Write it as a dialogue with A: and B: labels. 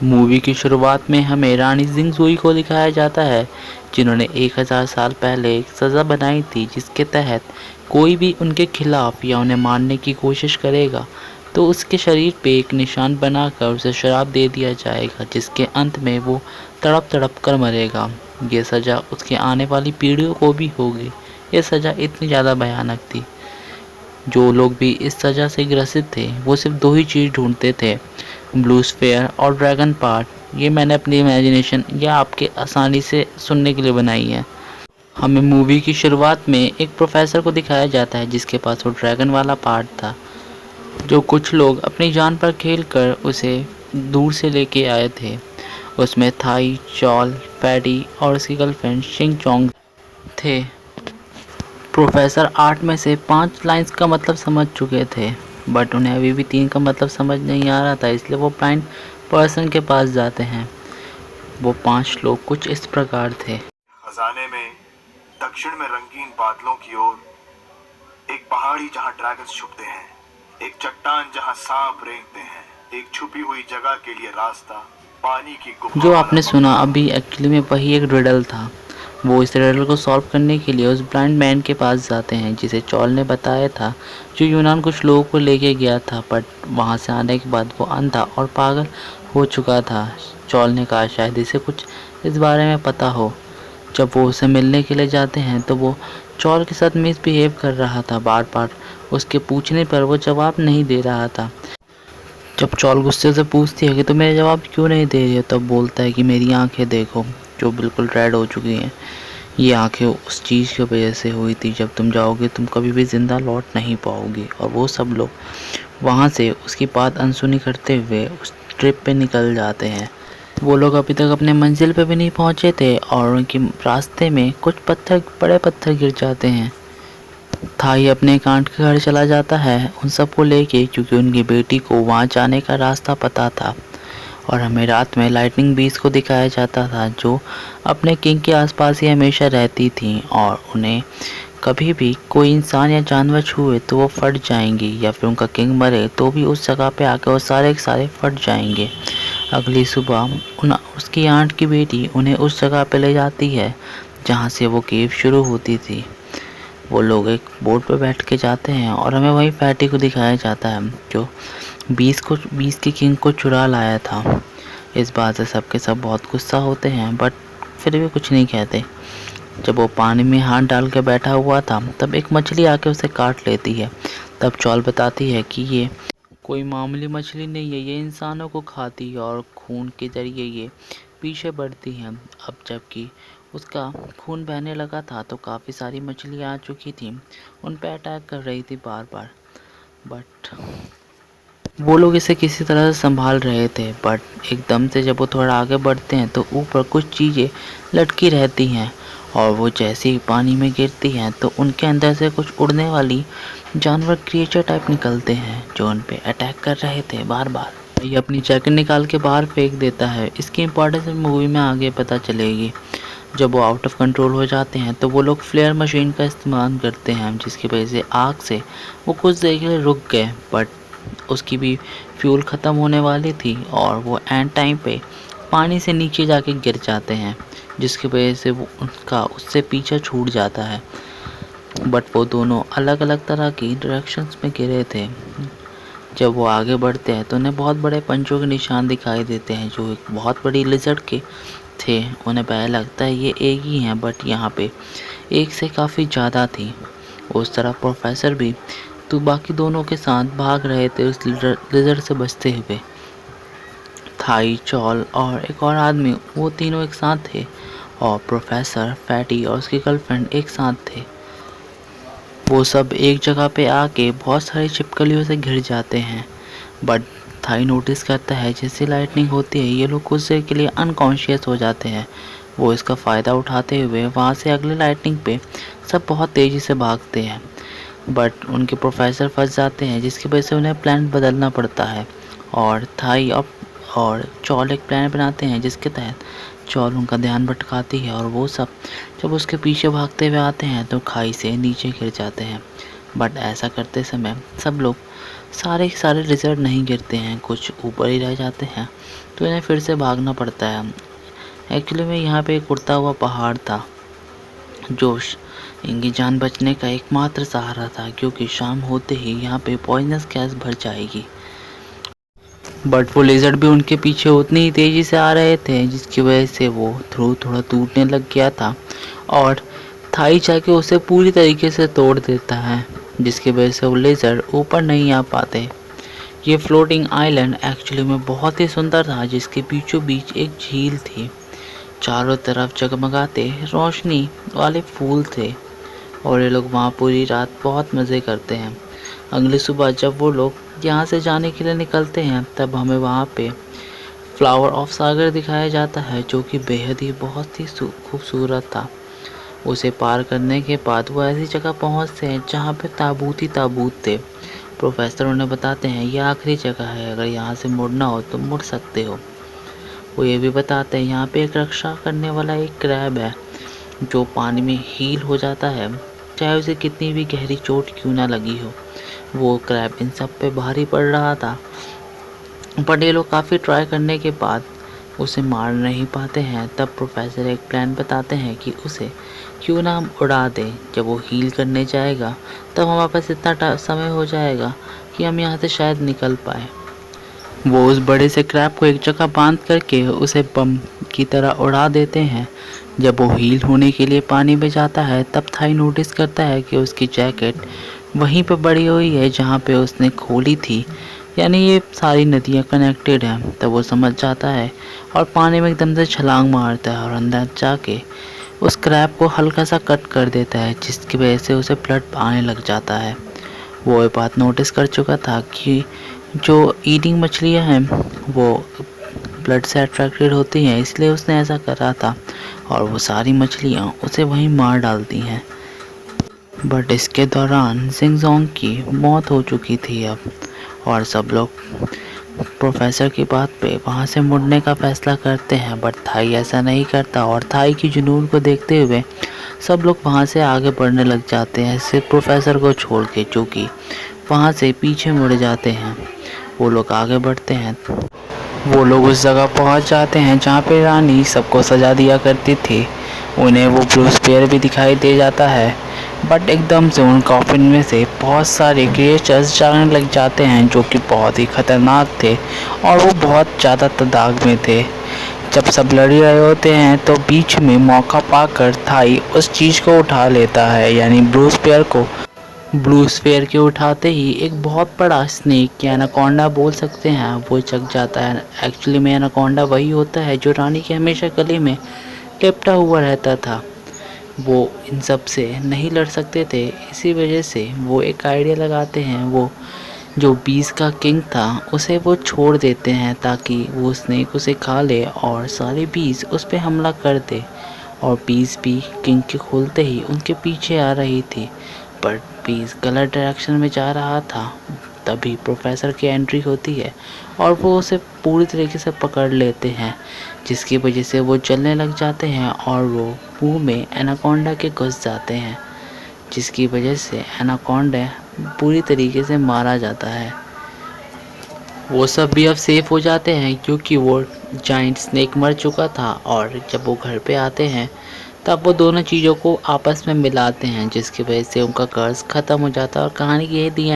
A: Movie की शुरुआत में हमें रानी जिंगजुई को दिखाया जाता है, जिन्होंने 1000 साल पहले एक सज़ा बनाई थी जिसके तहत कोई भी उनके खिलाफ या उन्हें मारने की कोशिश करेगा तो उसके शरीर पे एक निशान बनाकर उसे श्राप दे दिया जाएगा, जिसके अंत में वो तड़प तड़प कर मरेगा। ये सज़ा उसके आने वाली पीढ़ियों को भी होगी। ये सज़ा इतनी ज़्यादा भयानक थी। जो लोग भी इस सज़ा से ग्रसित थे वो सिर्फ दो ही चीज़ ढूंढते थे, ब्लू स्फेयर और ड्रैगन पार्ट। ये मैंने अपनी इमेजिनेशन या आपके आसानी से सुनने के लिए बनाई है। हमें मूवी की शुरुआत में एक प्रोफेसर को दिखाया जाता है जिसके पास वो ड्रैगन वाला पार्ट था, जो कुछ लोग अपनी जान पर खेल कर उसे दूर से लेके आए थे। उसमें थाई, चॉल, पैडी और उसकी गर्लफ्रेंड शिंग चोंग थे। प्रोफेसर 8 में से 5 लाइंस का मतलब समझ चुके थे, बट उन्हें अभी भी 3 का मतलब समझ नहीं आ रहा था, इसलिए वो ब्लाइंड पर्सन के पास जाते हैं। वो 5 लोग कुछ इस प्रकार थे।
B: खजाने में दक्षिण में रंगीन बादलों की ओर, एक पहाड़ी जहां ड्रैगन्स छुपते हैं, एक चट्टान जहां सांप रेंगते हैं, एक छुपी हुई जगह के लिए रास्ता, पानी की गुफा।
A: जो आपने सुना अभी एक्चुअली में वही एक रिडल था। वो इस रिडल को सॉल्व करने के लिए उस ब्लाइंड मैन के पास जाते हैं जिसे चॉल ने बताया था, जो यूनान कुछ लोगों को लेके गया था, बट वहाँ से आने के बाद वो अंधा और पागल हो चुका था। चॉल ने कहा शायद इसे कुछ इस बारे में पता हो। जब वो उसे मिलने के लिए जाते हैं तो वो चॉल के साथ मिसबिहेव कर रहा था। बार बार उसके पूछने पर वो जवाब नहीं दे रहा था। जब चॉल गुस्से से पूछती है कि तुम मेरे जवाब क्यों नहीं दे रही हो, तब बोलता है कि मेरी आंखें देखो जो बिल्कुल रेड हो चुकी हैं। ये आंखें उस चीज़ की वजह से हुई थी, जब तुम जाओगे तुम कभी भी ज़िंदा लौट नहीं पाओगे। और वो सब लोग वहाँ से उसकी बात अनसुनी करते हुए उस ट्रिप पे निकल जाते हैं। वो लोग अभी तक अपने मंजिल पे भी नहीं पहुँचे थे और उनके रास्ते में कुछ बड़े पत्थर गिर जाते हैं। थाई अपने एक आंट के घर चला जाता है उन सबको लेके, क्योंकि उनकी बेटी को वहाँ जाने का रास्ता पता था। और हमें रात में लाइटनिंग बीस्ट को दिखाया जाता था, जो अपने किंग के आसपास ही हमेशा रहती थी और उन्हें कभी भी कोई इंसान या जानवर छुए तो वो फट जाएंगी, या फिर उनका किंग मरे तो भी उस जगह पे आकर वो सारे के सारे फट जाएंगे। अगली सुबह उसकी आंट की बेटी उन्हें उस जगह पे ले जाती है जहाँ से वो केव शुरू होती थी। वो लोग एक बोट पर बैठ के जाते हैं और हमें वही पैटी को दिखाया जाता है, जो बीस के किंग को चुरा लाया था। इस बात से सबके सब बहुत गुस्सा होते हैं, बट फिर भी कुछ नहीं कहते। जब वो पानी में हाथ डाल के बैठा हुआ था तब एक मछली आके उसे काट लेती है। तब चॉल बताती है कि ये कोई मामूली मछली नहीं है, ये इंसानों को खाती है और खून के जरिए ये पीछे बढ़ती है। अब जबकि उसका खून बहने लगा था तो काफ़ी सारी मछलियाँ आ चुकी थी, उन पे अटैक कर रही थी बार बार, बट वो लोग इसे किसी तरह से संभाल रहे थे। बट एकदम से जब वो थोड़ा आगे बढ़ते हैं तो ऊपर कुछ चीज़ें लटकी रहती हैं और वो जैसे ही पानी में गिरती हैं तो उनके अंदर से कुछ उड़ने वाली जानवर क्रिएचर टाइप निकलते हैं, जो उन पे अटैक कर रहे थे बार बार। ये अपनी जैकेट निकाल के बाहर फेंक देता है। इसकी इंपॉर्टेंस मूवी में आगे पता चलेगी। जब वो आउट ऑफ कंट्रोल हो जाते हैं तो वो लोग फ्लेयर मशीन का इस्तेमाल करते हैं, जिसकी वजह से आग से वो कुछ देर के लिए रुक गए, बट उसकी भी फ्यूल ख़त्म होने वाली थी और वो एंड टाइम पे पानी से नीचे जाके गिर जाते हैं, जिसकी वजह से वो उनका उससे पीछा छूट जाता है। बट वो दोनों अलग अलग तरह की डायरेक्शंस में गिरे थे। जब वो आगे बढ़ते हैं तो उन्हें बहुत बड़े पंचों के निशान दिखाई देते हैं, जो एक बहुत बड़ी लिजर्ड के थे। उन्हें पहले लगता है ये एक ही हैं, बट यहाँ पे एक से काफ़ी ज़्यादा थी। उस तरह प्रोफेसर भी तो बाकी दोनों के साथ भाग रहे थे उस लिजर्ड से बचते हुए। थाई, चॉल और एक और आदमी, वो तीनों एक साथ थे और प्रोफेसर, फैटी और उसकी गर्लफ्रेंड एक साथ थे। वो सब एक जगह पे आके बहुत सारी छिपकलियों से घिर जाते हैं, बट थाई नोटिस करता है जैसे लाइटनिंग होती है ये लोग कुछ देर के लिए अनकॉन्शियस हो जाते हैं। वो इसका फ़ायदा उठाते हुए वहाँ से अगले लाइटनिंग पे सब बहुत तेज़ी से भागते हैं, बट उनके प्रोफेसर फंस जाते हैं, जिसकी वजह से उन्हें प्लान बदलना पड़ता है। और थाई और चॉल एक प्लान बनाते हैं जिसके तहत चॉल उनका ध्यान भटकाती है और वो सब जब उसके पीछे भागते हुए आते हैं तो खाई से नीचे गिर जाते हैं। बट ऐसा करते समय सब लोग सारे के सारे रिजल्ट नहीं गिरते हैं, कुछ ऊपर ही रह जाते हैं, तो इन्हें फिर से भागना पड़ता है। एक्चुअली में यहाँ पे एक उड़ता हुआ पहाड़ था जो इनकी जान बचने का एकमात्र सहारा था, क्योंकि शाम होते ही यहाँ पे पॉइजनस गैस भर जाएगी। बट वो लेज़र्ड भी उनके पीछे उतनी ही तेज़ी से आ रहे थे, जिसकी वजह से वो थोड़ा टूटने लग गया था और थाई जाके उसे पूरी तरीके से तोड़ देता है, जिसकी वजह से वो लेज़र्ड ऊपर नहीं आ पाते। ये फ्लोटिंग आइलैंड एक्चुअली में बहुत ही सुंदर था, जिसके बीचों बीच एक झील थी। चारों तरफ जगमगाते रोशनी वाले फूल थे और ये लोग वहाँ पूरी रात बहुत मज़े करते हैं। अगली सुबह जब वो लोग यहाँ से जाने के लिए निकलते हैं, तब हमें वहाँ पे फ्लावर ऑफ सागर दिखाया जाता है, जो कि बेहद ही बहुत ही खूबसूरत था। उसे पार करने के बाद वो ऐसी जगह पहुँचते हैं जहाँ पे ताबूत ही ताबूत थे। प्रोफेसर उन्हें बताते हैं ये आखिरी जगह है, अगर यहाँ से मुड़ना हो तो मुड़ सकते हो। वो ये भी बताते हैं यहाँ पे एक रक्षा करने वाला एक क्रैब है जो पानी में हील हो जाता है, चाहे उसे कितनी भी गहरी चोट क्यों ना लगी हो। वो क्रैब इन सब पे भारी पड़ रहा था, बट ये लोग काफ़ी ट्राई करने के बाद उसे मार नहीं पाते हैं। तब प्रोफेसर एक प्लान बताते हैं कि उसे क्यों ना हम उड़ा दें। जब वो हील करने जाएगा तब हमारे पास इतना समय हो जाएगा कि हम यहाँ से शायद निकल पाए। वो उस बड़े से क्रैब को एक जगह बांध करके उसे बम की तरह उड़ा देते हैं। जब वो हील होने के लिए पानी में जाता है, तब थाई नोटिस करता है कि उसकी जैकेट वहीं पे पड़ी हुई है जहाँ पे उसने खोली थी, यानी ये सारी नदियाँ कनेक्टेड हैं। तब वो समझ जाता है और पानी में एकदम से छलांग मारता है और अंदर जाके उस क्रैब को हल्का सा कट कर देता है, जिसकी वजह से उसे ब्लड आने लग जाता है। वो ये बात नोटिस कर चुका था कि जो ईटिंग मछलियाँ हैं वो ब्लड से अट्रैक्टेड होती हैं, इसलिए उसने ऐसा करा था और वो सारी मछलियाँ उसे वहीं मार डालती हैं। बट इसके दौरान जिंगजोंग की मौत हो चुकी थी अब, और सब लोग प्रोफेसर की बात पे वहाँ से मुड़ने का फैसला करते हैं। बट थाई ऐसा नहीं करता और थाई की जुनून को देखते हुए सब लोग वहाँ से आगे बढ़ने लग जाते हैं, सिर्फ प्रोफेसर को छोड़ के, जो कि वहाँ से पीछे मुड़ जाते हैं। वो लोग आगे बढ़ते हैं, वो लोग उस जगह पहुँच जाते हैं जहाँ पे रानी सबको सजा दिया करती थी। उन्हें वो ब्रूस पेयर भी दिखाई दे जाता है, बट एकदम से उन कॉफिन में से बहुत सारे क्रिएचर्स जाने लग जाते हैं जो कि बहुत ही ख़तरनाक थे और वो बहुत ज़्यादा तादाद में थे। जब सब लड़ रहे होते हैं तो बीच में मौका पाकर थाई उस चीज़ को उठा लेता है, यानी ब्रूस पेयर को। ब्लू स्फीयर के उठाते ही एक बहुत बड़ा स्नेक या एनाकोंडा बोल सकते हैं वो चक जाता है। एक्चुअली में एनाकोंडा वही होता है जो रानी के हमेशा गले में लिपटा हुआ रहता था। वो इन सब से नहीं लड़ सकते थे, इसी वजह से वो एक आइडिया लगाते हैं। वो जो बीस का किंग था उसे वो छोड़ देते हैं ताकि वो स्नेक उसे खा ले और सारे बीस उस पर हमला कर दे। और बीस भी किंग के खोलते ही उनके पीछे आ रही थी, पर बीस गलत डायरेक्शन में जा रहा था। तभी प्रोफेसर की एंट्री होती है और वो उसे पूरी तरीके से पकड़ लेते हैं, जिसकी वजह से वो चलने लग जाते हैं और वो मुंह में एनाकोंडा के घुस जाते हैं, जिसकी वजह से एनाकोंडा पूरी तरीके से मारा जाता है। वो सब भी अब सेफ हो जाते हैं क्योंकि वो जाइंट स्नेक मर चुका था। और जब वो घर पे आते हैं तब वो दोनों चीज़ों को आपस में मिलाते हैं, जिसकी वजह से उनका कर्ज ख़त्म हो जाता है और कहानी की ये दी